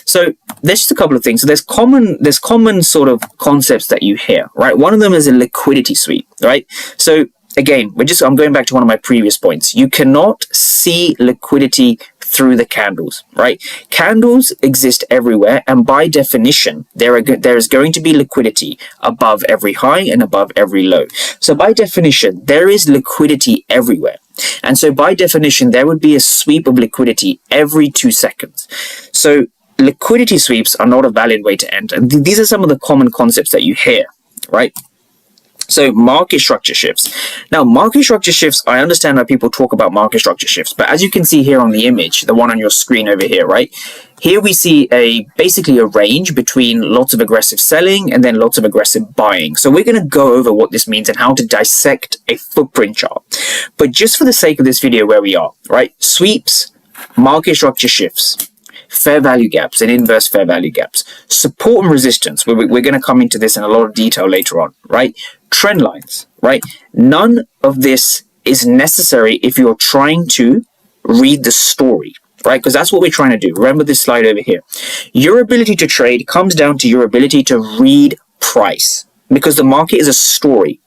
So there's just a couple of things. So there's common sort of concepts that you hear, right? One of them is a liquidity sweep, right? So again, I'm going back to one of my previous points. You cannot see liquidity through the candles, right? Candles exist everywhere, and by definition, there is going to be liquidity above every high and above every low. So by definition, there is liquidity everywhere. And so by definition, there would be a sweep of liquidity every 2 seconds. So liquidity sweeps are not a valid way to enter. These are some of the common concepts that you hear, right? So market structure shifts. Now, market structure shifts, I understand that people talk about market structure shifts, but as you can see here on the image, the one on your screen over here, right? Here we see basically a range between lots of aggressive selling and then lots of aggressive buying. So we're going to go over what this means and how to dissect a footprint chart. But just for the sake of this video where we are, right? Sweeps, market structure shifts, fair value gaps and inverse fair value gaps, support and resistance. We're going to come into this in a lot of detail later on, right? Trend lines, right? None of this is necessary if you're trying to read the story, right? Because that's what we're trying to do. Remember this slide over here. Your ability to trade comes down to your ability to read price, because the market is a story.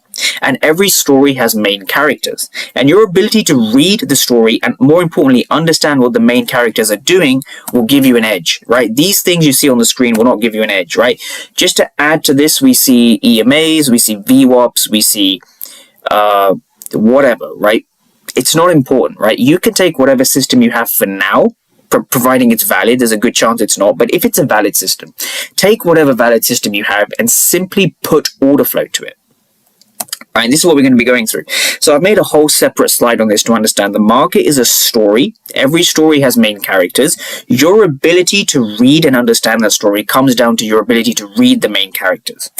And every story has main characters, and your ability to read the story and, more importantly, understand what the main characters are doing will give you an edge, right? These things you see on the screen will not give you an edge, right? Just to add to this, we see EMAs, we see VWAPs, we see whatever, right? It's not important, right? You can take whatever system you have for now, providing it's valid. There's a good chance it's not, but if it's a valid system, take whatever valid system you have and simply put order flow to it. Right, this is what we're going to be going through. So I've made a whole separate slide on this to understand the market is a story. Every story has main characters. Your ability to read and understand that story comes down to your ability to read the main characters.